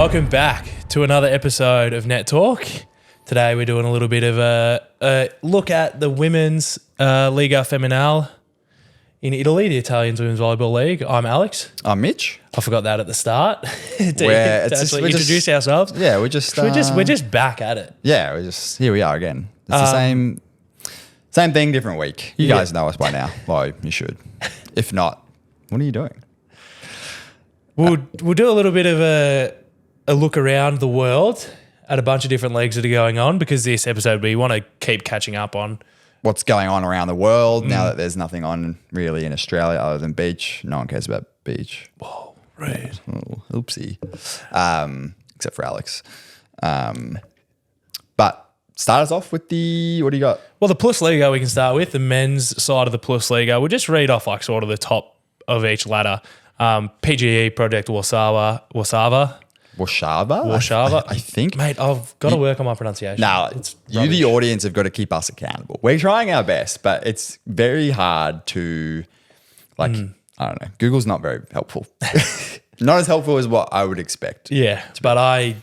Welcome back to another episode of Net Talk. Today we're doing a little bit of a look at the women's Liga Femminile in Italy, the Italian Women's Volleyball League. I'm Alex. I'm Mitch. I forgot that at the start to we introduce ourselves. Yeah, we're just back at it. Yeah, here we are again. It's the same thing, different week. You guys know us by now. Well, you should. If not, what are you doing? We'll do a little bit of a look around the world at a bunch of different leagues that are going on, because this episode we want to keep catching up on what's going on around the world now that there's nothing on really in Australia other than beach. No one cares about beach. Whoa, right. Oh, oopsie. Except for Alex. But start us off with what do you got? Well, the Plus Liga we can start with, the men's side of the Plus Liga. We'll just read off like sort of the top of each ladder. PGE, Project Warszawa. I think. Mate, I've got to work on my pronunciation. No, you, the audience, have got to keep us accountable. We're trying our best, but it's very hard to, I don't know. Google's not very helpful. Not as helpful as what I would expect. Yeah, but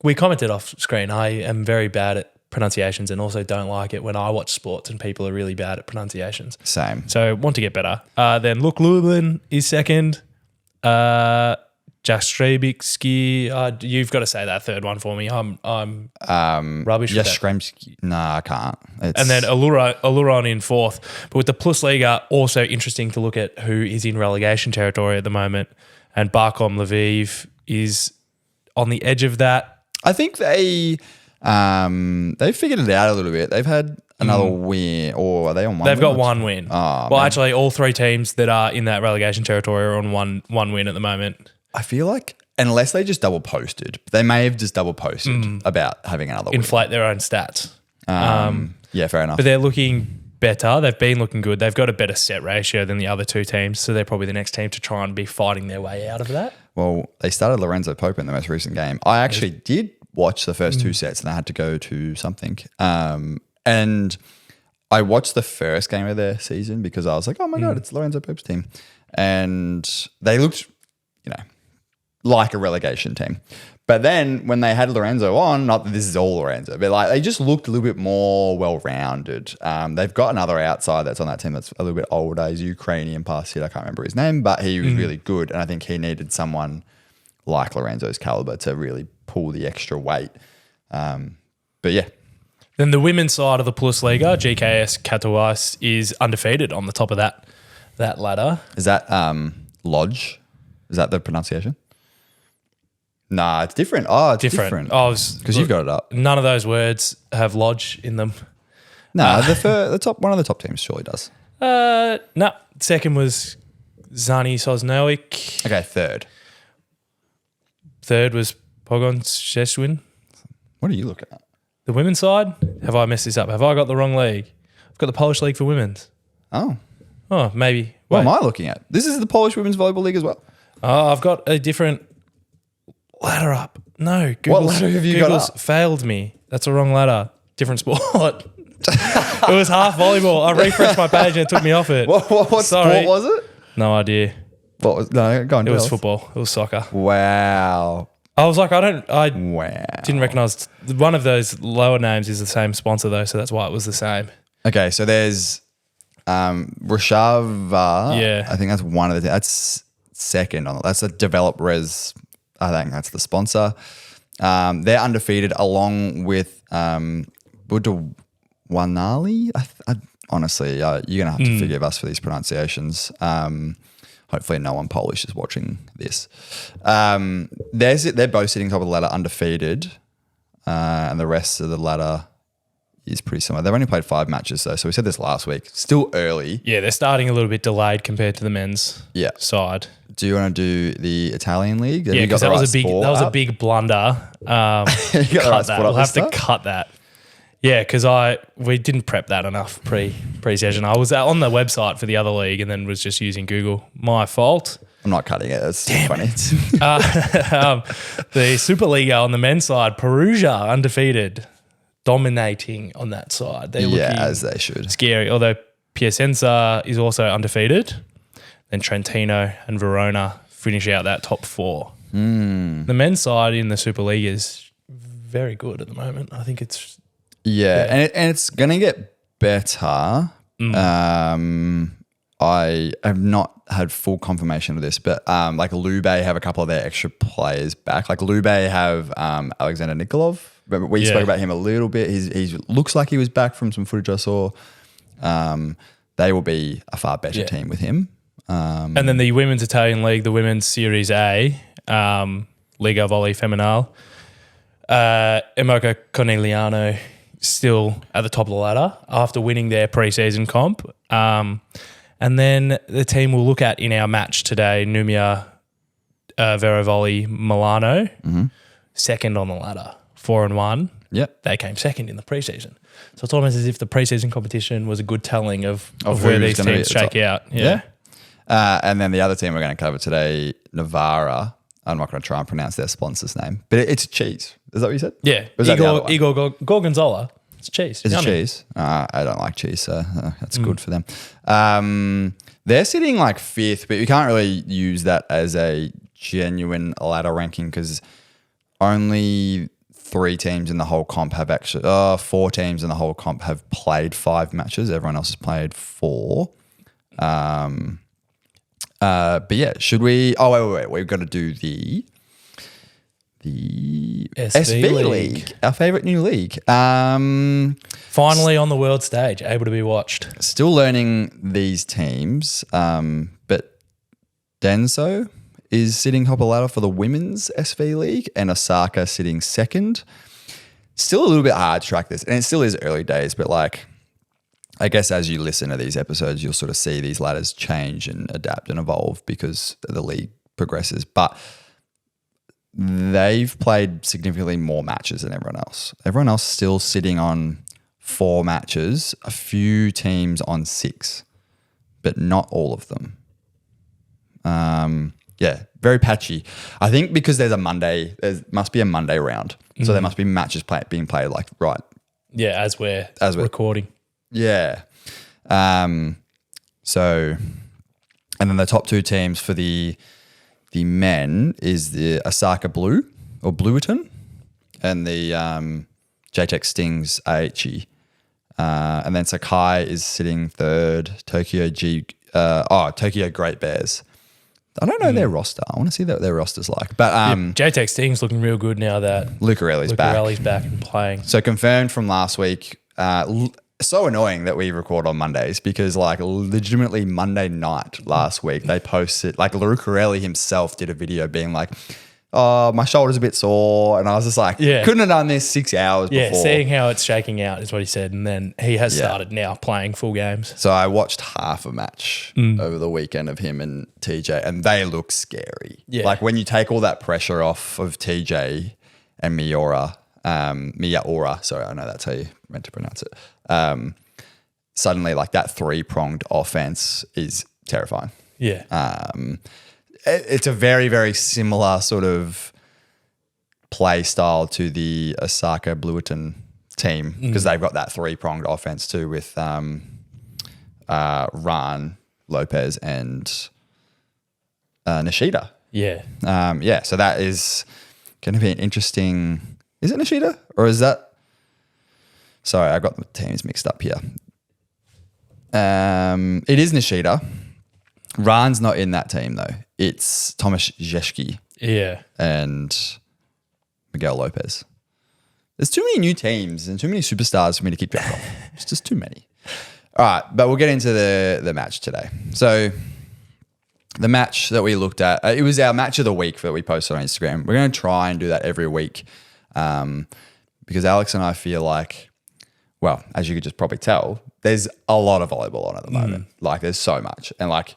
we commented off screen. I am very bad at pronunciations and also don't like it when I watch sports and people are really bad at pronunciations. Same. So want to get better. Then Luk Lublin is second. Jastrzębski, you've got to say that third one for me. I'm rubbish with that. Jastrzębski. No, I can't. And then Aluron in fourth. But with the Plus Liga, also interesting to look at who is in relegation territory at the moment. And Barkom Lviv is on the edge of that. I think they've figured it out a little bit. They've had another win, or are they on one? They've got one win. Oh, well, actually, all three teams that are in that relegation territory are on one win at the moment. I feel like unless they just double posted, they may have just double posted about having another win. Inflate their own stats. Yeah, fair enough. But they're looking better. They've been looking good. They've got a better set ratio than the other two teams, so they're probably the next team to try and be fighting their way out of that. Well, they started Lorenzo Pope in the most recent game. I actually did watch the first two sets and I had to go to something. And I watched the first game of their season because I was like, oh my God, it's Lorenzo Pope's team. And they looked, like a relegation team. But then when they had Lorenzo on, not that this is all Lorenzo, but they just looked a little bit more well-rounded. They've got another outside that's on that team that's a little bit older. He's Ukrainian past hit. I can't remember his name, but he was really good. And I think he needed someone like Lorenzo's caliber to really pull the extra weight. But yeah. Then the women's side of the Plus Liga, GKS Katowice is undefeated on the top of that ladder. Is that Lodge? Is that the pronunciation? Nah, it's different. Oh, it's different. Because you've got it up. None of those words have Lodge in them. No, the top one of the top teams surely does. No. Second was Zani Sosnowic. Okay, third. Third was Pogon Szczecin. What are you looking at? The women's side? Have I messed this up? Have I got the wrong league? I've got the Polish league for women's. Oh, maybe. What am I looking at? This is the Polish Women's Volleyball League as well. Oh, I've got a different ladder up. No, what ladder have you got up? Failed me. That's a wrong ladder. Different sport. It was half volleyball. I refreshed my page and it took me off it. What sport was it? No idea. Go on. It was football. It was soccer. Wow. I was like, I didn't recognize one of those lower names is the same sponsor though, so that's why it was the same. Okay, so there's Warszawa. Yeah. I think that's one of that's second on it. That's a developed res. I think that's the sponsor. They're undefeated along with Budawanali. Honestly, you're going to have to forgive us for these pronunciations. Hopefully no one Polish is watching this. They're both sitting top of the ladder undefeated, and the rest of the ladder is pretty similar. They've only played 5 matches though, so we said this last week. Still early. Yeah, they're starting a little bit delayed compared to the men's side. Do you want to do the Italian league? Yeah, because that was a big blunder. You got the right sport we'll have to cut that. Yeah, because we didn't prep that enough pre-session. I was on the website for the other league and then was just using Google. My fault. I'm not cutting it. It's funny. The Superliga on the men's side, Perugia undefeated, dominating on that side. They're looking as they should. Scary. Although Piacenza is also undefeated. Then Trentino and Verona finish out that top 4. The men's side in the Super League is very good at the moment. I think it's and it's gonna get better. I have not had full confirmation of this, but like Lube have a couple of their extra players back. Like Lube have Alexander Nikolov. Remember we spoke about him a little bit. He looks like he was back from some footage I saw. They will be a far better team with him. And then the Women's Italian League, the Women's Series A, Liga Volley Femminile, Emoca Corneliano still at the top of the ladder after winning their preseason comp. And then the team we'll look at in our match today, Numia Vero Volley Milano, second on the ladder, 4-1. Yep. They came second in the preseason. So it's almost as if the preseason competition was a good telling of where these teams shake out. Yeah. And then the other team we're going to cover today, Novara. I'm not going to try and pronounce their sponsor's name, but it's cheese. Is that what you said? Yeah. Igor Gorgonzola. It's cheese. Is it cheese? I don't like cheese, so that's good for them. They're sitting like fifth, but you can't really use that as a genuine ladder ranking because only 3 teams in the whole comp have actually, 4 teams in the whole comp have played 5 matches. Everyone else has played 4. But yeah, should we? Oh wait. We've got to do the SV League, our favorite new league. Finally on the world stage, able to be watched. Still learning these teams, but Denso is sitting top of the ladder for the women's SV League and Osaka sitting second. Still a little bit hard to track this, and it still is early days, but like, I guess as you listen to these episodes, you'll sort of see these ladders change and adapt and evolve because the league progresses. But they've played significantly more matches than everyone else. Everyone else still sitting on 4 matches, a few teams on 6, but not all of them. Yeah, very patchy. I think because there must be a Monday round. So there must be matches being played like right. Yeah, as we're recording. Yeah. So, and then the top 2 teams for the men is the Osaka Blue or Blueton and the JTEC Stings Aichi. And then Sakai is sitting third, Tokyo Great Bears. I don't know their roster. I want to see what their roster's like. But JTEC Sting's looking real good now that Lucarelli's back. Lucarelli's back and playing. So confirmed from last week. So annoying that we record on Mondays because like legitimately Monday night last week they posted, like Lucarelli himself did a video being like, oh, my shoulder's a bit sore. And I was just like, couldn't have done this 6 hours before. Yeah, seeing how it's shaking out is what he said. And then he has started now playing full games. So I watched half a match over the weekend of him and TJ and they look scary. Yeah. Like when you take all that pressure off of TJ and Miyaura, sorry, I know that's how you meant to pronounce it. Suddenly like that 3-pronged offense is terrifying. Yeah. It's a very, very similar sort of play style to the Osaka Blueton team because they've got that 3-pronged offense too with Ran, Lopez and Nishida. Yeah. So that is going to be an interesting... Is it Nishida or is that... Sorry, I got the teams mixed up here. It is Nishida. Ran's not in that team though. It's Tomasz Rzeszki. Yeah. And Miguel Lopez. There's too many new teams and too many superstars for me to keep track of. It's just too many. All right, but we'll get into the match today. So the match that we looked at, it was our match of the week that we posted on Instagram. We're going to try and do that every week because Alex and I feel like, well, as you could just probably tell, there's a lot of volleyball on at the moment. Like there's so much. And like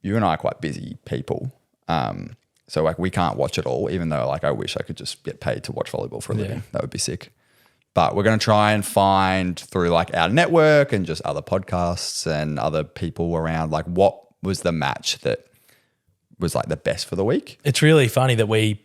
you and I are quite busy people. So like we can't watch it all, even though like I wish I could just get paid to watch volleyball for a living. That would be sick. But we're going to try and find through like our network and just other podcasts and other people around like what was the match that was like the best for the week. It's really funny that we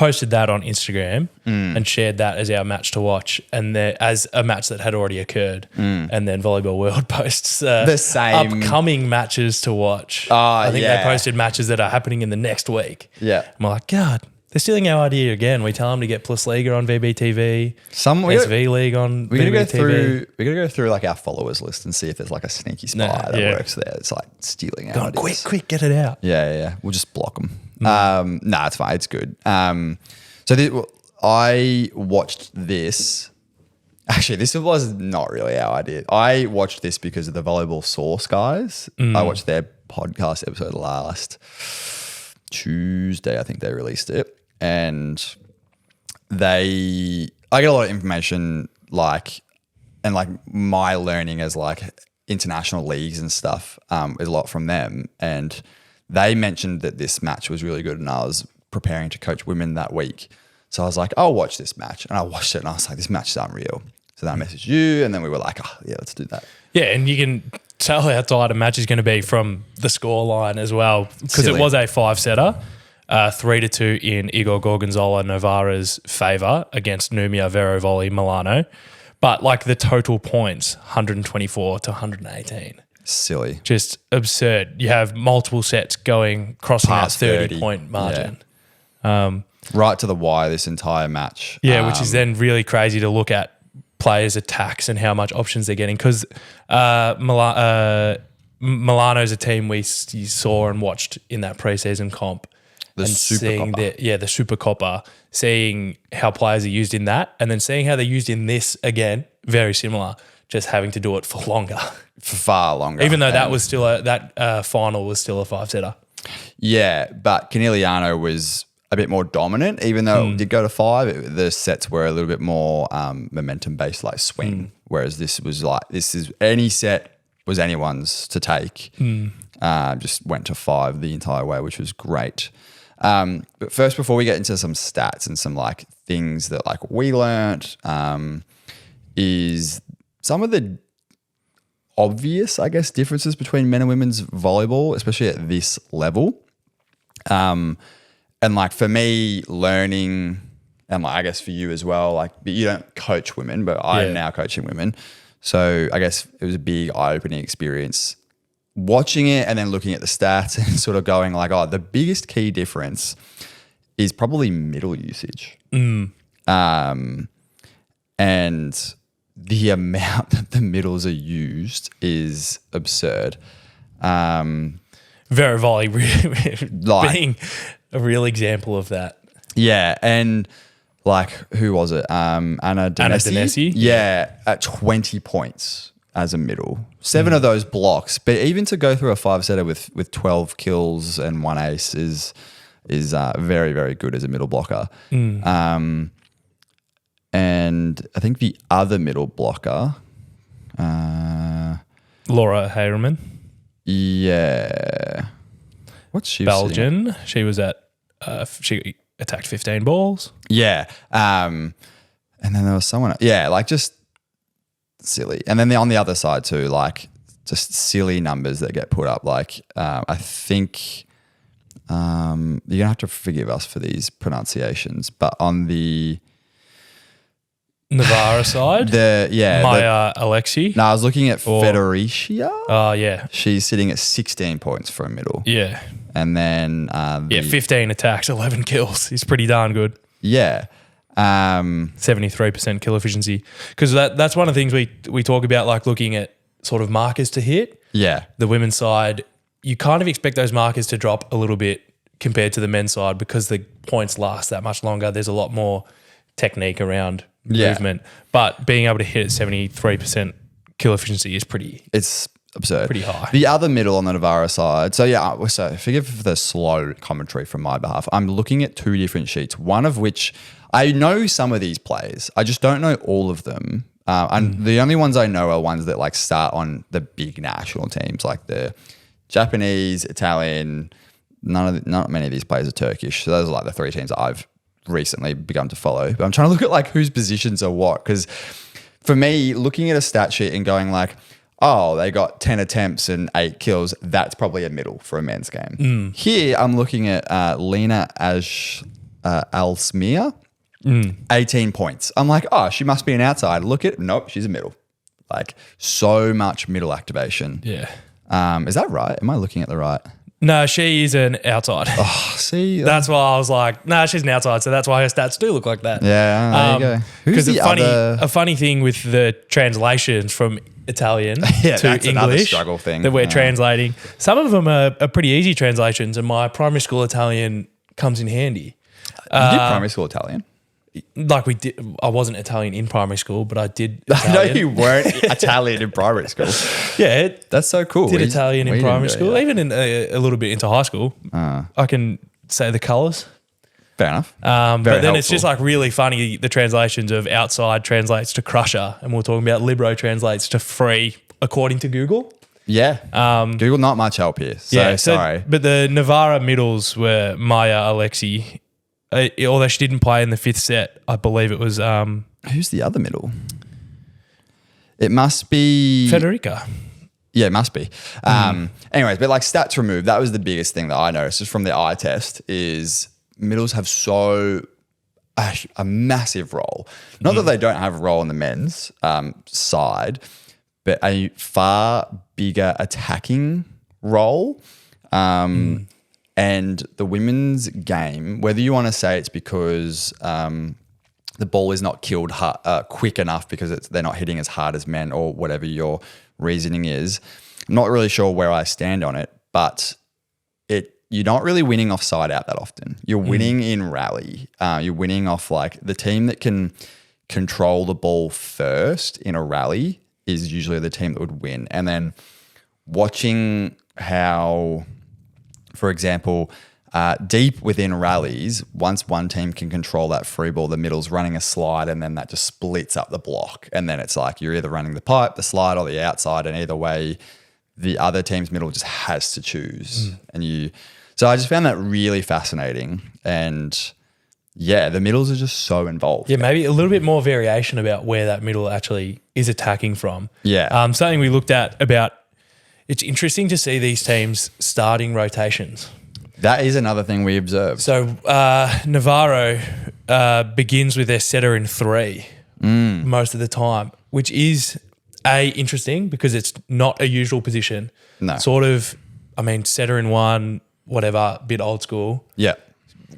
posted that on Instagram and shared that as our match to watch, and as a match that had already occurred. And then Volleyball World posts The same upcoming matches to watch. I think they posted matches that are happening in the next week. Yeah. I'm like, God, they're stealing our idea again. We tell them to get Plus Liga on VBTV, SV League on VBTV. We gotta go through like our followers list and see if there's like a sneaky spy that works there. It's like stealing our ideas. Quick, get it out. Yeah. We'll just block them. Nah, it's fine. It's good. I watched this. Actually, this was not really our idea. I watched this because of the Volleyball Source guys. I watched their podcast episode last Tuesday. I think they released it. And I get a lot of information and my learning as like international leagues and stuff is a lot from them. And they mentioned that this match was really good, and I was preparing to coach women that week. So I was like, I'll watch this match. And I watched it and I was like, this match is unreal. So then I messaged you, and then we were like, oh yeah, let's do that. Yeah, and you can tell how tight a match is going to be from the scoreline as well, because it was a 5-setter. 3-2 in Igor Gorgonzola Novara's favour against Numia Vero Volley Milano. But like the total points, 124 to 118. Silly. Just absurd. You have multiple sets crossing that 30-point margin. Yeah. Right to the wire this entire match. Yeah, which is then really crazy to look at players' attacks and how much options they're getting, because Milano's a team we saw and watched in that preseason comp. The Super Copper, seeing how players are used in that, and then seeing how they're used in this again, very similar, just having to do it for longer. For far longer. Even though that was still final was still a 5-setter. Yeah, but Caniliano was a bit more dominant, even though it did go to 5. The sets were a little bit more momentum-based, like swing, whereas this is any set was anyone's to take. Just went to 5 the entire way, which was great. But first, before we get into some stats and some like things that like we learnt, is some of the obvious, I guess, differences between men and women's volleyball, especially at this level. And like for me, learning, and like I guess for you as well, like you don't coach women, but I'm now coaching women. So I guess it was a big eye-opening experience watching it and then looking at the stats and sort of going like, oh, the biggest key difference is probably middle usage. And the amount that the middles are used is absurd. Vero Volley being a real example of that. Yeah, and like who was it? Anna Danesi? Yeah, at 20 points as a middle. 7 of those blocks. But even to go through a 5-setter with 12 kills and 1 ace is very, very good as a middle blocker. And I think the other middle blocker, Laura Hayerman. Yeah. What's she? Belgian. She was at she attacked 15 balls. Yeah. And then there was someone, like just silly. And then on the other side too, like just silly numbers that get put up. Like I think you're going to have to forgive us for these pronunciations, but on the Novara side? Maya Alexi? No, I was looking at Federicia. Oh, yeah. She's sitting at 16 points for a middle. Yeah. And then 15 attacks, 11 kills. He's pretty darn good. Yeah. 73% kill efficiency. Because that's one of the things we talk about, like looking at sort of markers to hit. Yeah. The women's side, you kind of expect those markers to drop a little bit compared to the men's side because the points last that much longer. There's a lot more technique around movement. But being able to hit at 73% kill efficiency is it's absurd. Pretty high. The other middle on the Novara side. So forgive the slow commentary from my behalf. I'm looking at 2 different sheets, one of which I know some of these players. I just don't know all of them. And the only ones I know are ones that like start on the big national teams, like the Japanese, Italian. Not many of these players are Turkish. So those are like the 3 teams that I've recently begun to follow. But I'm trying to look at like whose positions are what. Because for me, looking at a stat sheet and going like, oh, they got 10 attempts and 8 kills, that's probably a middle for a men's game. Here, I'm looking at Lena Alsmere, 18 points. I'm like, oh, she must be an outside. Look at, nope, she's a middle. Like so much middle activation. Yeah. Is that right? Am I looking at the right? No, she is an outside. Oh, see, That's why I was like, nah, she's an outside, so that's why her stats do look like that. yeah, there you go. Who's Because the a funny thing with the translations from Italian Yeah, to that's another English struggle thing. that we're translating, some of them are pretty easy translations, and my primary school Italian comes in handy. You did primary school Italian? Like we did, I wasn't Italian in primary school, but I did I know Italian. you weren't Italian in primary school. Yeah, That's so cool. did Italian in primary didn't do school, it, yeah. even in a little bit into high school. I can say the colours. Fair enough. But Very then it's helpful. just like really funny. The translations of outside translates to crusher, and we're talking about libero translates to free according to Google. Yeah. Google, not much help here. So sorry. But the Novara middles were Maya Alexi. Although she didn't play in the fifth set, I believe it was Who's the other middle? It must be Federica. Yeah, it must be. Anyways, but like stats removed, that was the biggest thing that I noticed just from the eye test is middles have a massive role. Not that they don't have a role in the men's side, but a far bigger attacking role. And the women's game, whether you want to say it's because the ball is not killed quick enough because they're not hitting as hard as men or whatever your reasoning is, I'm not really sure where I stand on it, but you're not really winning off side out that often. You're winning in rally. You're winning off like the team that can control the ball first in a rally is usually the team that would win. And then watching how, for example, deep within rallies, once one team can control that free ball, the middle's running a slide and then that just splits up the block. And then it's like you're either running the pipe, the slide, or the outside. And either way, the other team's middle just has to choose. So I just found that really fascinating. And yeah, the middles are just so involved. Yeah, maybe a little bit more variation about where that middle actually is attacking from. Yeah. Something we looked at about, it's interesting to see these teams starting rotations. That is another thing we observed. So Navarro begins with their setter in 3 most of the time, which is interesting because it's not a usual position. No. Sort of, I mean, setter in 1, whatever, bit old school. Yeah.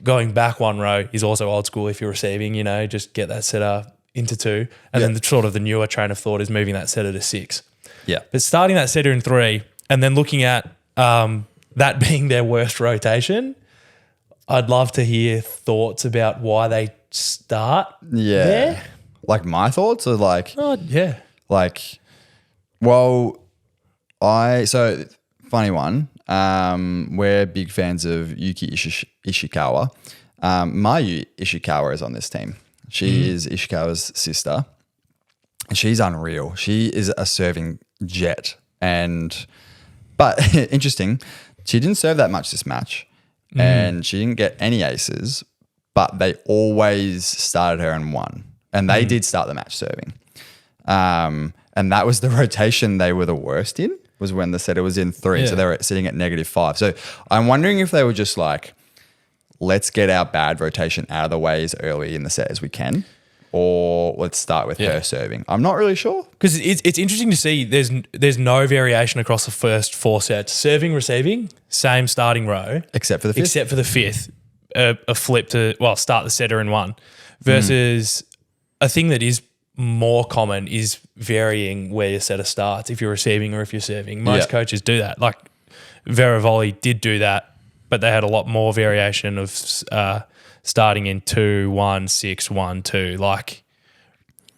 Going back 1 row is also old school if you're receiving, just get that setter into 2. And then the newer train of thought is moving that setter to 6. Yeah. But starting that setter in 3 and then looking at that being their worst rotation, I'd love to hear thoughts about why they start there. Like my thoughts are like, Oh, yeah. like, well, so funny one. We're big fans of Yuki Ishikawa. Mayu Ishikawa is on this team. She is Ishikawa's sister. And she's unreal. She is a serving jet. But interesting, she didn't serve that much this match. And she didn't get any aces, but they always started her in 1. And they did start the match serving. And that was the rotation they were the worst in, was when the setter was in 3. Yeah. So they were sitting at -5. So I'm wondering if they were just like, let's get our bad rotation out of the way as early in the set as we can, or let's start with her serving. I'm not really sure. Because it's interesting to see there's no variation across the first 4 sets. Serving, receiving, same starting row. Except for the 5th. Except for the 5th, a flip to, start the setter in 1. Versus a thing that is more common is varying where your setter starts, if you're receiving or if you're serving. Most coaches do that. Like Vero Volley did do that, but they had a lot more variation of starting in 2, 1, 6, 1, 2, like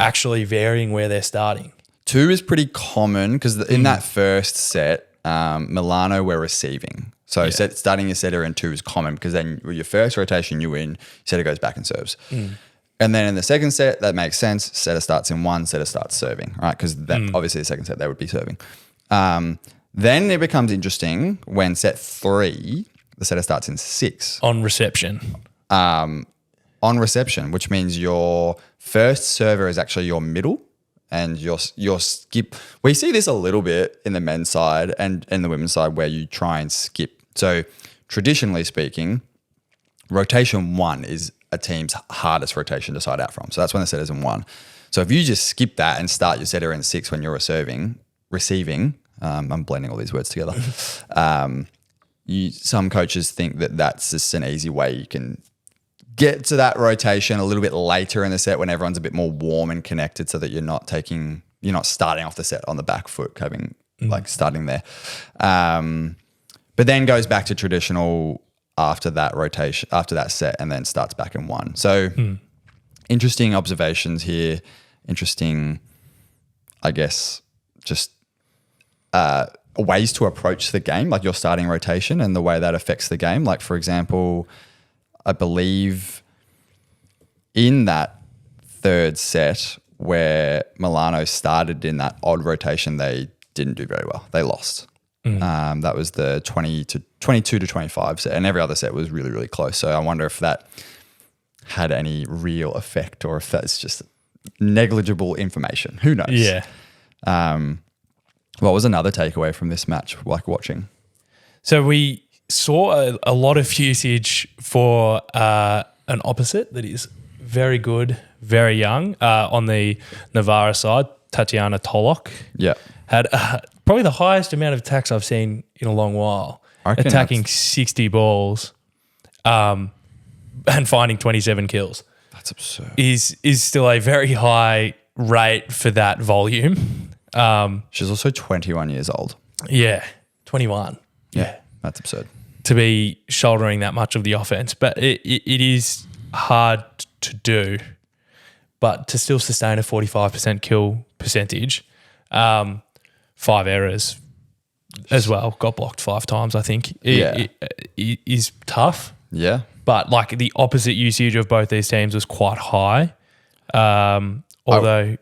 actually varying where they're starting. 2 is pretty common because in that first set, Milano were receiving. So starting your setter in 2 is common because then with your first rotation you win, setter goes back and serves. And then in the second set, that makes sense. Setter starts in 1, setter starts serving, right? Because obviously the second set they would be serving. Then it becomes interesting when set 3, the setter starts in 6. On reception. On reception, which means your first server is actually your middle and your skip. We see this a little bit in the men's side and in the women's side where you try and skip. So traditionally speaking, rotation 1 is a team's hardest rotation to side out from. So that's when the set is in 1. So if you just skip that and start your setter in 6 when you're receiving, I'm blending all these words together. Some coaches think that that's just an easy way you can get to that rotation a little bit later in the set when everyone's a bit more warm and connected, so that you're not starting off the set on the back foot, starting there. But then goes back to traditional after that rotation, after that set, and then starts back in 1. So interesting observations here. Interesting, I guess, just ways to approach the game, like your starting rotation and the way that affects the game. Like, for example, I believe in that third set where Milano started in that odd rotation, they didn't do very well. They lost. That was the 22 to 25 set, and every other set was really, really close. So I wonder if that had any real effect or if that's just negligible information. Who knows? Yeah. What was another takeaway from this match, like watching? So we saw a lot of usage for an opposite that is very good, very young. On the Novara side, Tatiana Tolok had probably the highest amount of attacks I've seen in a long while, attacking 60 balls and finding 27 kills. That's absurd. Is still a very high rate for that volume. She's also 21 years old. Yeah, 21. Yeah, that's absurd. To be shouldering that much of the offense. But it is hard to do, but to still sustain a 45% kill percentage, 5 errors as well, got blocked 5 times, I think, it is tough. Yeah. But like the opposite usage of both these teams was quite high. Although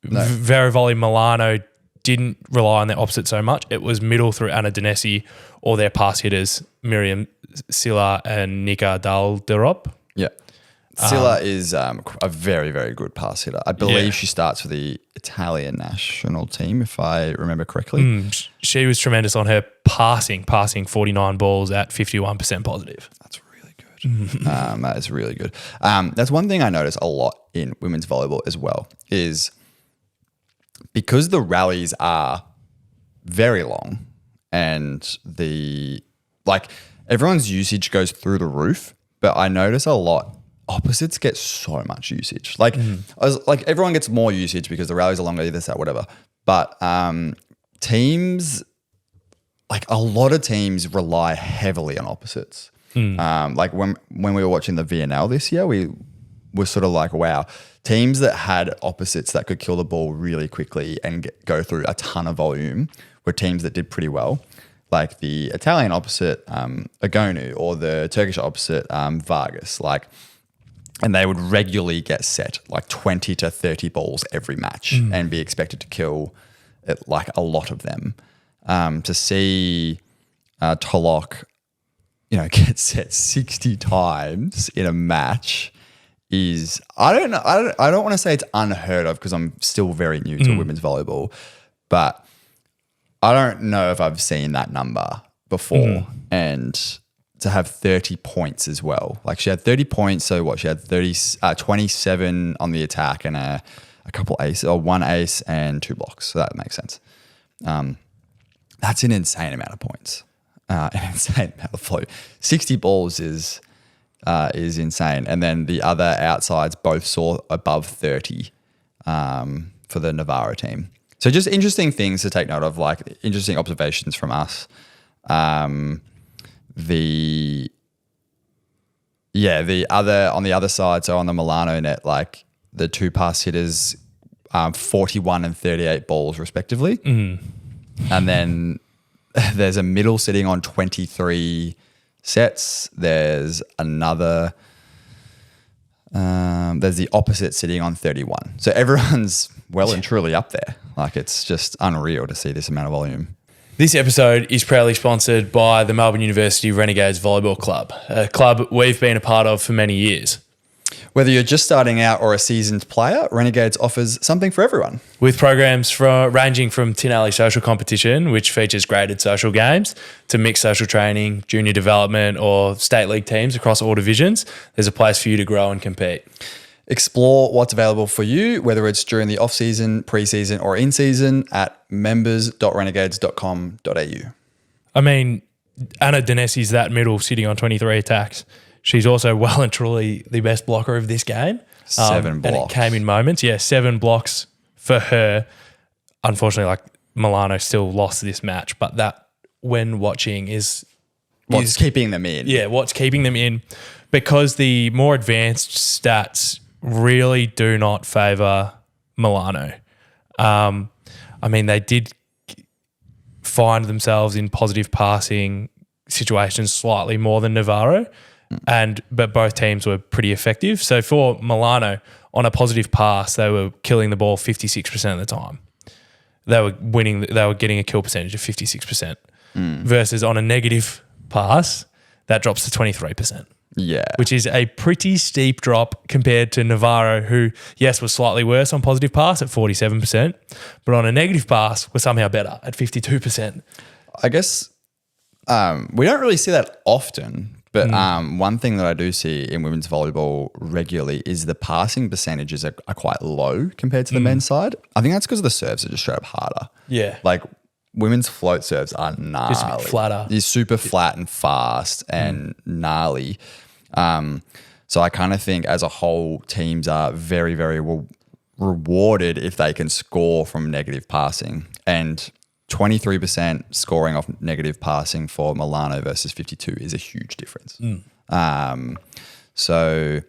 Vero Volley Milano didn't rely on their opposite so much. It was middle through Anna Dinesi or their pass hitters, Miriam Silla and Nika Dalderop. Yeah. Silla is a very, very good pass hitter. I believe she starts for the Italian national team, if I remember correctly. She was tremendous on her passing 49 balls at 51% positive. That's really good. That is really good. That's one thing I notice a lot in women's volleyball as well, is because the rallies are very long and everyone's usage goes through the roof, but I notice a lot opposites get so much usage. Everyone gets more usage because the rallies are longer, this, that, whatever. But teams, a lot of teams rely heavily on opposites. Like when we were watching the VNL this year, we were sort of like, wow, teams that had opposites that could kill the ball really quickly and go through a ton of volume were teams that did pretty well. Like the Italian opposite, Agonu, or the Turkish opposite, Vargas. And they would regularly get set 20 to 30 balls every match and be expected to kill a lot of them. To see Tolok, get set 60 times in a match is, I don't know, I don't want to say it's unheard of because I'm still very new to women's volleyball, but I don't know if I've seen that number before. And to have 30 points as well. She had 30 points, so she had 27 on the attack and a couple aces, or 1 ace and 2 blocks. So that makes sense. That's an insane amount of points. An insane amount of flow. 60 balls is insane. And then the other outsides both saw above 30 for the Novara team. So just interesting things to take note of, interesting observations from us. The other on the other side, so on the Milano net, the 2 pass hitters, 41 and 38 balls respectively. And then there's a middle sitting on 23 sets. There's another, there's the opposite sitting on 31. So everyone's well and truly up there. It's just unreal to see this amount of volume. This episode is proudly sponsored by the Melbourne University Renegades Volleyball Club, a club we've been a part of for many years. Whether you're just starting out or a seasoned player, Renegades offers something for everyone. With programs ranging from Tin Alley Social Competition, which features graded social games, to mixed social training, junior development, or state league teams across all divisions, there's a place for you to grow and compete. Explore what's available for you, whether it's during the off-season, pre-season, or in-season at members.renegades.com.au. I mean, Anna Denesi's that middle sitting on 23 attacks. She's also well and truly the best blocker of this game. 7 blocks. And it came in moments. Yeah, 7 blocks for her. Unfortunately, like Milano still lost this match, but that when watching is What's keeping them in. Yeah, what's keeping them in, because the more advanced stats really do not favour Milano. I mean, they did find themselves in positive passing situations slightly more than Novara, but both teams were pretty effective. So for Milano, on a positive pass, they were killing the ball 56% of the time. They were getting a kill percentage of 56%. Versus on a negative pass, that drops to 23%. Yeah. Which is a pretty steep drop compared to Navarro, who, yes, was slightly worse on positive pass at 47%, but on a negative pass was somehow better at 52%. I guess we don't really see that often, but one thing that I do see in women's volleyball regularly is the passing percentages are quite low compared to the men's side. I think that's because the serves are just straight up harder. Yeah. Like women's float serves are gnarly. Just a bit flatter. They're super flat and fast and gnarly. So I kind of think as a whole, teams are very, very rewarded if they can score from negative passing. And 23% scoring off negative passing for Milano versus 52 is a huge difference. So,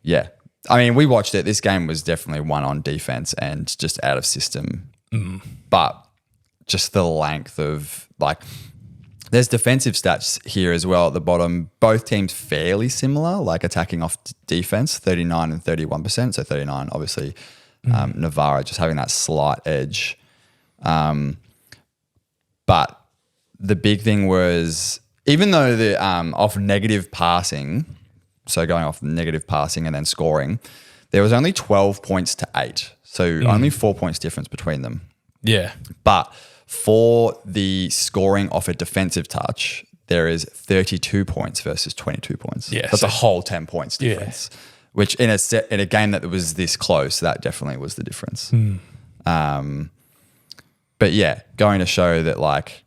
yeah. I mean, we watched it. This game was definitely won on defense and just out of system. But just the length of, like, there's defensive stats here as well at the bottom. Both teams fairly similar, like attacking off defense, 39 and 31%. So 39, obviously, Novara just having that slight edge. But the big thing was, even though the off negative passing, so going off negative passing and then scoring, there was only 12 points to 8. So only 4 points difference between them. Yeah. But for the scoring off a defensive touch, there is 32 points versus 22 points. Yeah, That's a whole 10 points difference, which in a game that was this close, that definitely was the difference. But yeah, going to show that like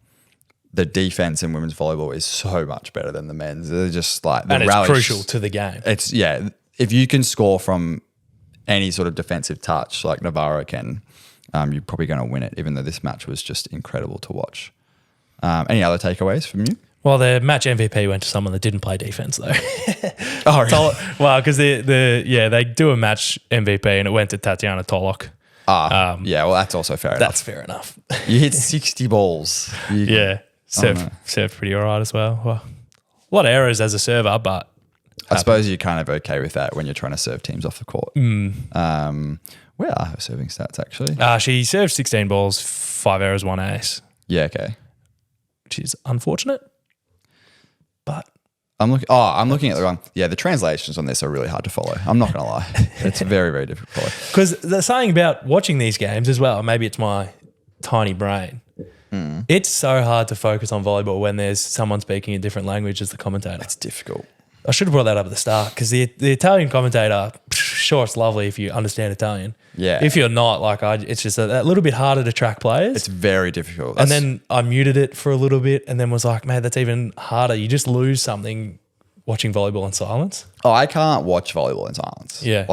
the defense in women's volleyball is so much better than the men's. They're just like, and it's crucial to the game. It's, yeah, if you can score from any sort of defensive touch like Navarro can, you're probably going to win it, even though this match was just incredible to watch. Any other takeaways from you? Well, the match MVP went to someone that didn't play defense though. Oh, really? Well, because they do a match MVP and it went to Tatiana Tolok. Yeah, well, that's also fair enough. That's fair enough. You hit 60 balls. Served pretty all right as well. A lot of errors as a server, but I suppose you're kind of okay with that when you're trying to serve teams off the court. Where are her serving stats actually? She served 16 balls, 5 errors, 1 ace. Yeah, okay. Which is unfortunate, but I'm looking at the wrong. Yeah, the translations on this are really hard to follow. I'm not going to lie. It's very, very difficult to follow. Because there's something about watching these games as well. Maybe it's my tiny brain. It's so hard to focus on volleyball when there's someone speaking a different language as the commentator. It's difficult. I should have brought that up at the start because the Italian commentator, sure, it's lovely if you understand Italian. Yeah. If you're not, it's just a little bit harder to track players. It's very difficult. And then I muted it for a little bit and then was like, man, that's even harder. You just lose something watching volleyball in silence. Oh, I can't watch volleyball in silence. Yeah.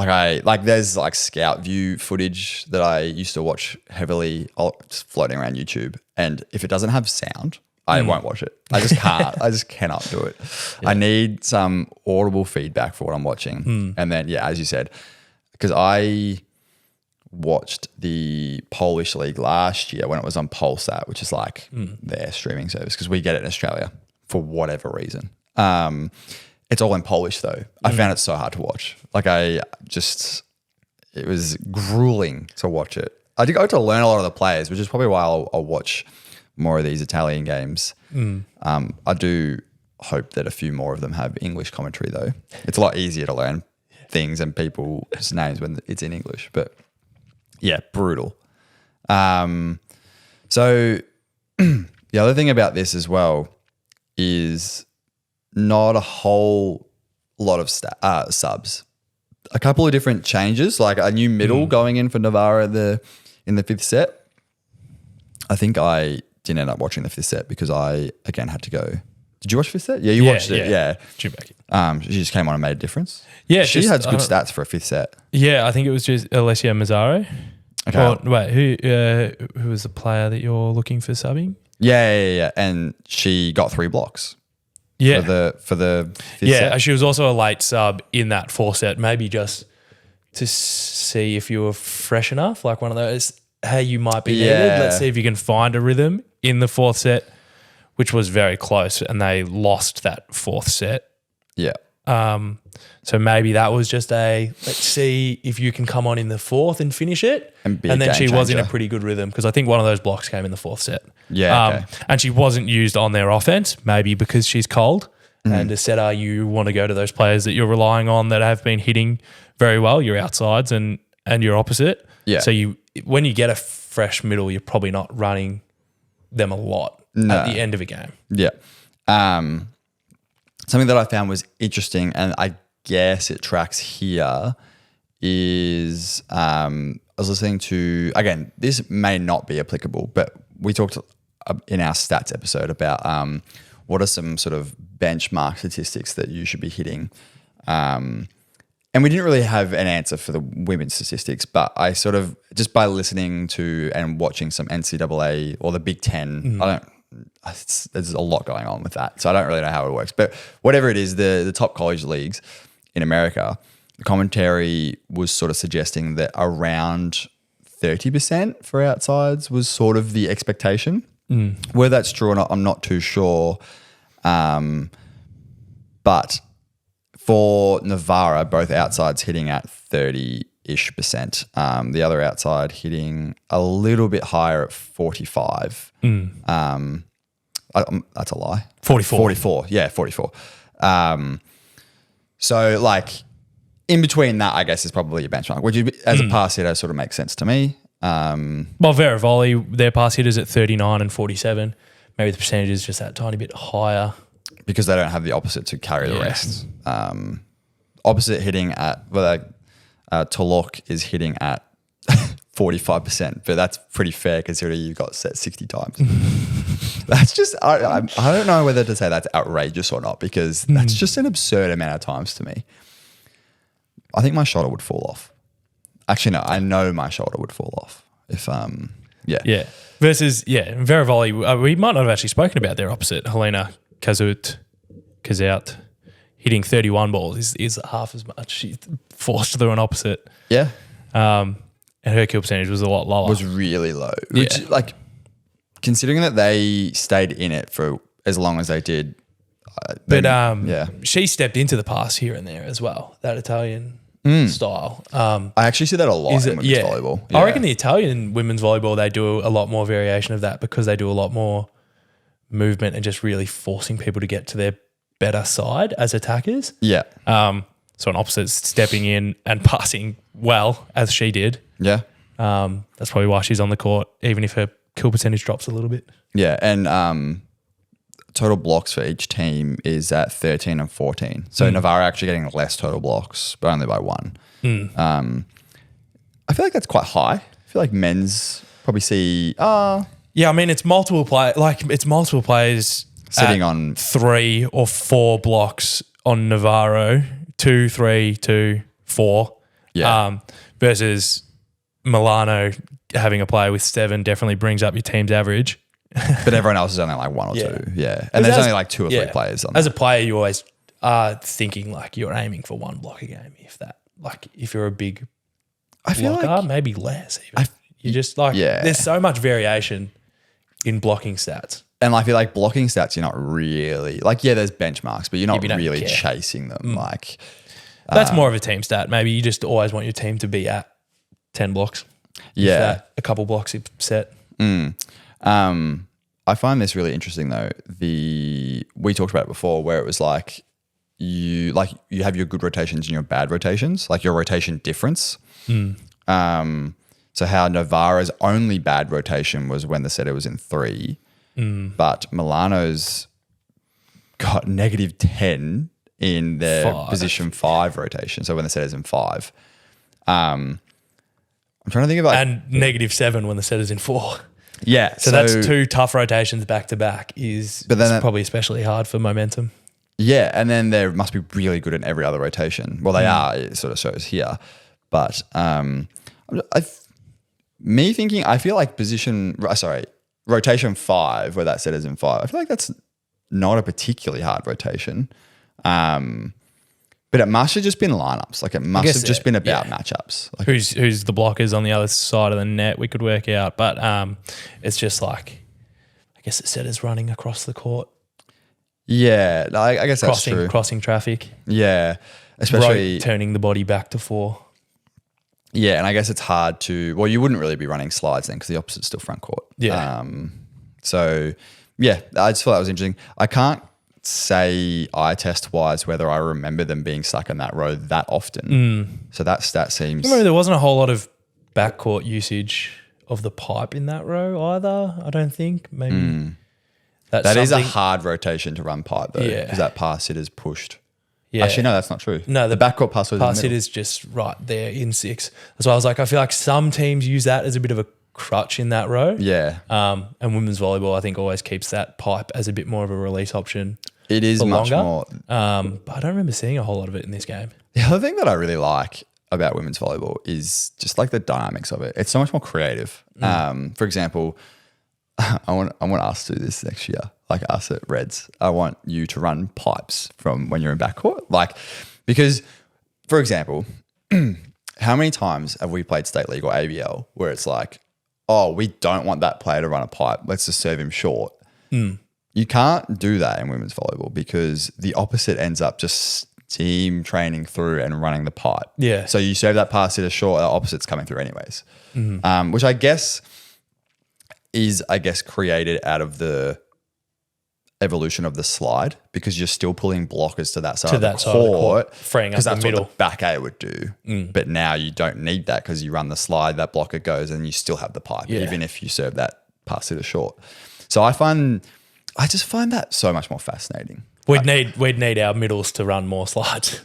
There's like scout view footage that I used to watch heavily just floating around YouTube. And if it doesn't have sound, I won't watch it. I just can't. I just cannot do it. Yeah. I need some audible feedback for what I'm watching. And then, yeah, as you said, because I watched the Polish league last year when it was on Polsat, which is like their streaming service, because we get it in Australia for whatever reason. It's all in Polish though. I found it so hard to watch. It was grueling to watch it. I did go to learn a lot of the players, which is probably why I'll watch more of these Italian games. I do hope that a few more of them have English commentary though. It's a lot easier to learn things and people's names when it's in English. But yeah, brutal. So the other thing about this as well is not a whole lot of subs. A couple of different changes, like a new middle going in for Novara in the fifth set. I think I didn't end up watching the fifth set because I, again, had to go. Did you watch fifth set? Yeah, you watched it. Yeah. Tune back in. She just came on and made a difference. Yeah. She had good stats for a fifth set. Yeah, I think it was just Alessia Mazzaro. Okay. Or, wait, who was the player that you're looking for subbing? Yeah. And she got 3 blocks. Yeah. For the fifth set. She was also a late sub in that 4th set, maybe just to see if you were fresh enough, like one of those, hey, you might be needed. Let's see if you can find a rhythm in the 4th set, which was very close, and they lost that 4th set. Yeah. So maybe that was just let's see if you can come on in the 4th and finish it. And then she was in a pretty good rhythm because I think one of those blocks came in the 4th set. Yeah. Okay. And she wasn't used on their offense, maybe because she's cold. And as setter, you want to go to those players that you're relying on that have been hitting very well, your outsides and your opposite. Yeah. So when you get a fresh middle, you're probably not running them a lot at the end of a game. Yeah. Something that I found was interesting, and I guess it tracks here, is I was listening to, again, this may not be applicable, but we talked in our stats episode about what are some sort of benchmark statistics that you should be hitting. And we didn't really have an answer for the women's statistics, but I sort of, just by listening to and watching some NCAA or the Big Ten, there's a lot going on with that. So I don't really know how it works. But whatever it is, the top college leagues in America, the commentary was sort of suggesting that around 30% for outsides was sort of the expectation. Whether that's true or not, I'm not too sure. But for Novara, both outsides hitting at 30-ish%. The other outside hitting a little bit higher at 45. That's a lie. 44. 44. Yeah, 44. So like in between that, I guess, is probably your benchmark, which as a pass hitter sort of makes sense to me. Well, Vero Volley, their pass hitters at 39 and 47. Maybe the percentage is just that tiny bit higher. Because they don't have the opposite to carry the rest. Opposite hitting at, Talok is hitting at 45%, but that's pretty fair considering you've got set 60 times. That's just, I don't know whether to say that's outrageous or not, because that's just an absurd amount of times to me. I think my shoulder would fall off. Actually, no, I know my shoulder would fall off if, Yeah. Versus, Vero Volley, we might not have actually spoken about their opposite, Helena Kazout, hitting 31 balls is half as much. She forced through an opposite. Yeah. And her kill percentage was a lot lower. Was really low. Which, like, considering that they stayed in it for as long as they did. She stepped into the pass here and there as well, that Italian style. I actually see that a lot in women's volleyball. Yeah. I reckon the Italian women's volleyball, they do a lot more variation of that because they do a lot more movement and just really forcing people to get to their better side as attackers. Yeah. So an opposite stepping in and passing well as she did. Yeah. That's probably why she's on the court, even if her kill percentage drops a little bit. Yeah. And total blocks for each team is at 13 and 14. So Novara actually getting less total blocks, but only by 1. I feel like that's quite high. I feel like men's probably see... Yeah, I mean, it's multiple players sitting on 3 or 4 blocks on Navarro, 2, 3, 2, 4. Yeah. Versus Milano having a player with 7 definitely brings up your team's average. But everyone else is only like 1 or 2. Yeah. And there's only like 2 or 3 players on As a player, you always are thinking like you're aiming for 1 block a game, if that. Like if you're a big blocker, maybe less even. You just like, there's so much variation in blocking stats. And I feel like blocking stats, you're not really, like, there's benchmarks, but you're not really chasing them. Like, that's more of a team stat. Maybe you just always want your team to be at 10 blocks. Yeah. A couple blocks a set. I find this really interesting though. We talked about it before where it was like you have your good rotations and your bad rotations, like your rotation difference. So how Novara's only bad rotation was when the setter was in 3, but Milano's got -10 in their position 5 rotation. So when the setter's in 5, I'm trying to think of and -7 when the setter's in 4. Yeah. So that's 2 tough rotations back to back it's probably especially hard for momentum. Yeah. And then they must be really good in every other rotation. Well, they are, it sort of shows here. But I feel like rotation 5, where that setter's in 5, I feel like that's not a particularly hard rotation. But it must have just been lineups. Like it must have just been about matchups. Like who's the blockers on the other side of the net we could work out. But it's just like, I guess the setter's running across the court. Yeah, I guess that's true. Crossing traffic. Yeah, especially turning the body back to 4. Yeah, and I guess it's hard to. Well, you wouldn't really be running slides then because the opposite's still front court. Yeah. So yeah, I just thought that was interesting. I can't say eye test wise whether I remember them being stuck in that row that often. So that stat seems. I remember there wasn't a whole lot of backcourt usage of the pipe in that row either. I don't think maybe. That is a hard rotation to run pipe though, because that pass hitter's pushed. Yeah. Actually, no, that's not true. No, the backcourt pass hitter's just right there in 6. That's why I was like, I feel like some teams use that as a bit of a crutch in that row. Yeah. And women's volleyball, I think, always keeps that pipe as a bit more of a release option. It is much more. But I don't remember seeing a whole lot of it in this game. The other thing that I really like about women's volleyball is just like the dynamics of it. It's so much more creative. For example, I want us to do this next year. Like us at Reds, I want you to run pipes from when you're in backcourt. Like, because, for example, how many times have we played State League or ABL where it's like, oh, we don't want that player to run a pipe. Let's just serve him short. You can't do that in women's volleyball because the opposite ends up just team training through and running the pipe. Yeah. So you serve that pass hitter short, the opposite's coming through anyways. Which I guess is created out of the evolution of the slide because you're still pulling blockers to that side of the court, freeing up the middle. That's what the back A would do. But now you don't need that because you run the slide, that blocker goes and you still have the pipe, even if you serve that pass hitter short. So I just find that so much more fascinating. We'd need our middles to run more slides.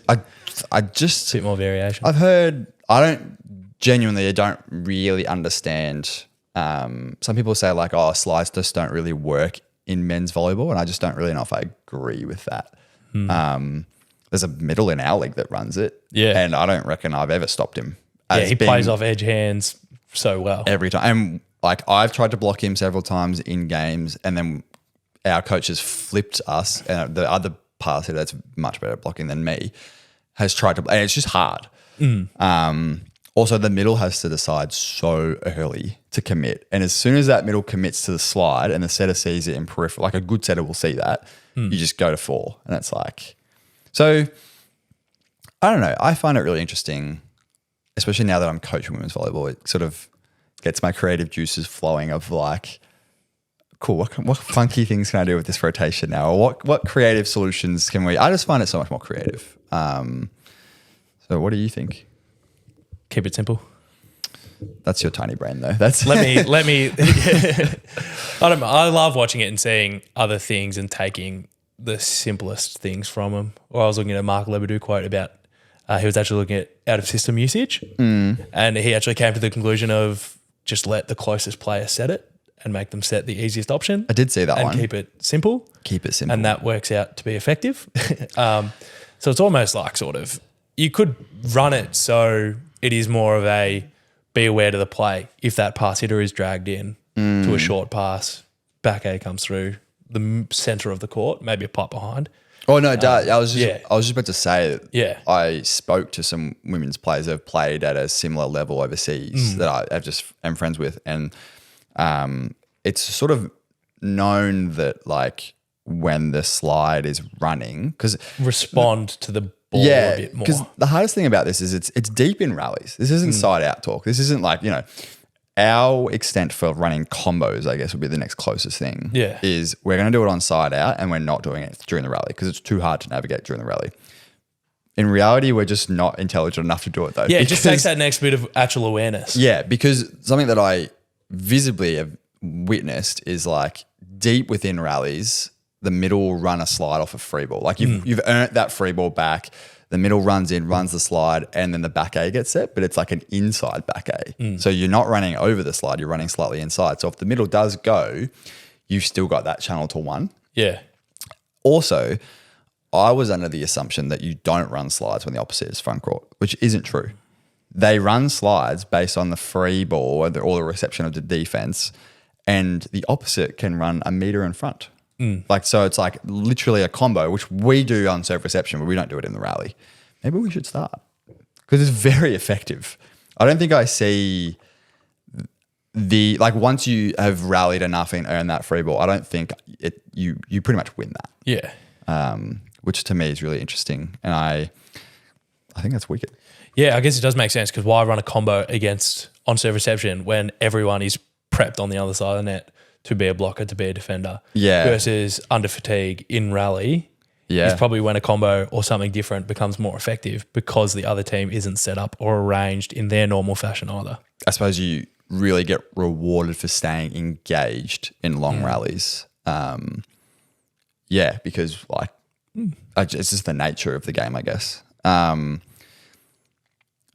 I just a bit more variation. I've heard. I don't really understand. Some people say like, oh, slides just don't really work in men's volleyball, and I just don't really know if I agree with that. There's a middle in our league that runs it, and I don't reckon I've ever stopped him. He plays off edge hands so well every time. And like I've tried to block him several times in games, and then our coach has flipped us, and the other pass hitter that's much better at blocking than me has tried to, and it's just hard. Also, the middle has to decide so early to commit. And as soon as that middle commits to the slide and the setter sees it in peripheral, like a good setter will see that, you just go to 4. And it's like, so I don't know. I find it really interesting, especially now that I'm coaching women's volleyball. It sort of gets my creative juices flowing of like, cool, what funky things can I do with this rotation now? Or what creative solutions can I just find it so much more creative. So what do you think? Keep it simple. That's your tiny brain though. That's let me. I don't know. I love watching it and seeing other things and taking the simplest things from them. Or I was looking at a Mark Lebedeau quote about he was actually looking at out of system usage, and he actually came to the conclusion of just let the closest player set it and make them set the easiest option. I did see that and one. And keep it simple. Keep it simple, and that works out to be effective. So it's almost like sort of you could run it so it is more of a be aware to the play. If that pass hitter is dragged in to a short pass, back A comes through the center of the court, maybe a pop behind. Oh no, I was just about to say that I spoke to some women's players that have played at a similar level overseas that I just am friends with, and it's sort of known that like when the slide is running, because respond to the ball a bit more. Because the hardest thing about this is it's deep in rallies. This isn't side out talk. This isn't like, our extent for running combos, I guess, would be the next closest thing. Yeah. Is we're going to do it on side out and we're not doing it during the rally because it's too hard to navigate during the rally. In reality, we're just not intelligent enough to do it though. Yeah, it just takes that next bit of actual awareness. Yeah, because something that I visibly have witnessed is like deep within rallies, the middle run a slide off a free ball. Like you've earned that free ball back. The middle runs in, runs the slide, and then the back A gets set, but it's like an inside back A. So you're not running over the slide, you're running slightly inside. So if the middle does go, you've still got that channel to one. Yeah. Also, I was under the assumption that you don't run slides when the opposite is front court, which isn't true. They run slides based on the free ball or the reception of the defense, and the opposite can run a meter in front. Like, so it's like literally a combo, which we do on serve reception, but we don't do it in the rally. Maybe we should start because it's very effective. I don't think I see once you have rallied enough and earned that free ball, I don't think you pretty much win that. Yeah. Which to me is really interesting. And I think that's wicked. Yeah, I guess it does make sense because why run a combo against on-serve reception when everyone is prepped on the other side of the net to be a blocker, to be a defender? Yeah. Versus under fatigue in rally is probably when a combo or something different becomes more effective because the other team isn't set up or arranged in their normal fashion either. I suppose you really get rewarded for staying engaged in long rallies. Because like it's just the nature of the game, I guess.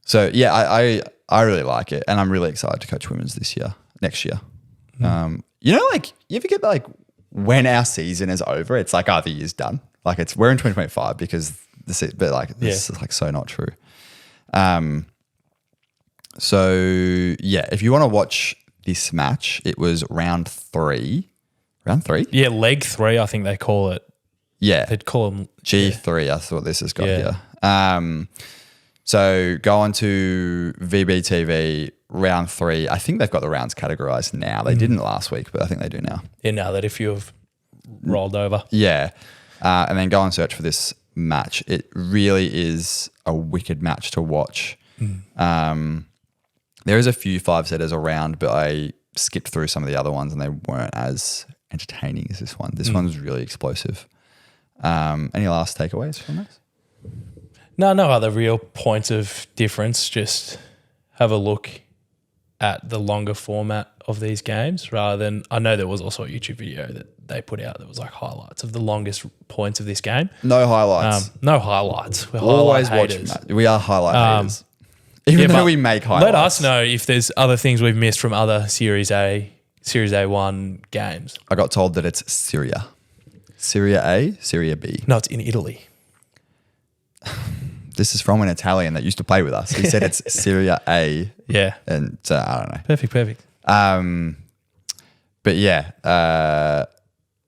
So yeah, I really like it, and I'm really excited to coach women's next year. You know, like you ever get like when our season is over, it's like, the year's done. Like we're in 2025 because this is like so not true. So yeah, if you want to watch this match, it was round three. Yeah, leg 3, I think they call it. Yeah, they'd call them G3. I thought this has got here. So go on to VBTV round 3. I think they've got the rounds categorized now. They didn't last week, but I think they do now. Yeah, now that if you've rolled over. Yeah. And then go and search for this match. It really is a wicked match to watch. There is a few 5-setters around, but I skipped through some of the other ones and they weren't as entertaining as this one. This one's really explosive. Any last takeaways from this? No other real points of difference. Just have a look at the longer format of these games rather than, I know there was also a YouTube video that they put out that was like highlights of the longest points of this game. No highlights. No highlights. We're always highlight watch. haters. We are highlight haters. Even though we make highlights. Let us know if there's other things we've missed from other Series A1 games. I got told that it's Syria. Syria A, Syria B. No, it's in Italy. This is from an Italian that used to play with us. He said it's Syria A. Yeah. And I don't know. Perfect. But yeah.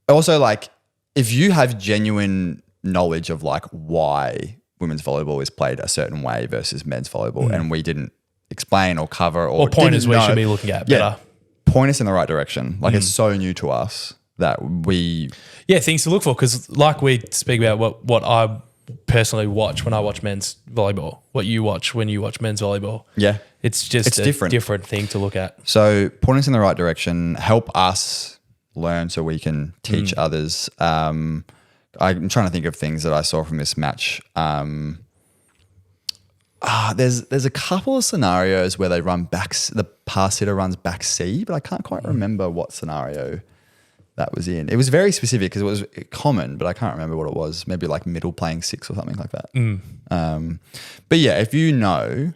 Also, like, if you have genuine knowledge of like why women's volleyball is played a certain way versus men's volleyball, and we didn't explain or cover or pointers we know, should be looking at better. Point us in the right direction. Like it's so new to us that we... Yeah, things to look for because like we speak about what I personally watch when I watch men's volleyball, what you watch when you watch men's volleyball. Yeah. It's just a different thing to look at. So point us in the right direction, help us learn so we can teach others. I'm trying to think of things that I saw from this match. There's a couple of scenarios where they run back, the pass hitter runs back C, but I can't quite remember what scenario that was in. It was very specific because it was common, but I can't remember what it was. Maybe like middle playing 6 or something like that. But yeah, if you know,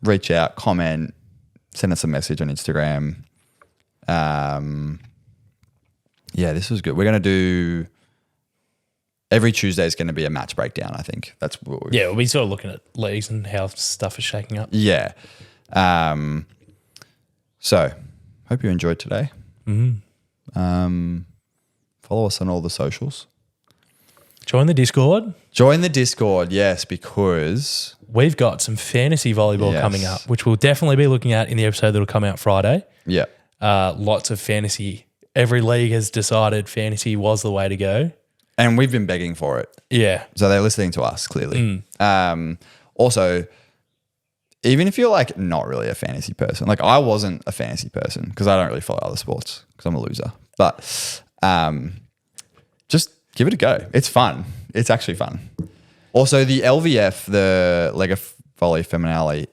reach out, comment, send us a message on Instagram. Yeah, this was good. We're going to do... Every Tuesday is going to be a match breakdown, I think. That's what we'll be sort of looking at leagues and how stuff is shaking up. Yeah. So, hope you enjoyed today. Follow us on all the socials. Join the Discord. Join the Discord, yes, because... We've got some fantasy volleyball coming up, which we'll definitely be looking at in the episode that will come out Friday. Yeah. Lots of fantasy. Every league has decided fantasy was the way to go. And we've been begging for it. Yeah. So they're listening to us, clearly. Also, even if you're like not really a fantasy person, like I wasn't a fantasy person because I don't really follow other sports because I'm a loser. But just give it a go. It's fun. It's actually fun. Also, the LVF, the Lega Volley Femminale,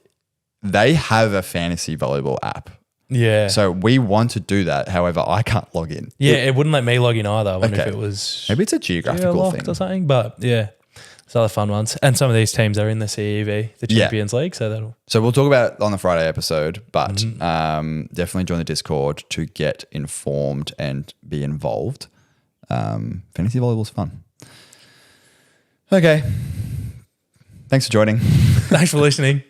they have a fantasy volleyball app. Yeah. So we want to do that. However, I can't log in. Yeah, it wouldn't let me log in either. I wonder if Okay. it was Maybe it's a geographical locked thing. or something. But yeah, it's other fun ones. And some of these teams are in the CEV, the Champions League. So that'll. So we'll talk about it on the Friday episode, but definitely join the Discord to get informed and be involved. Fantasy volleyball's fun. Okay. Thanks for joining. Thanks for listening.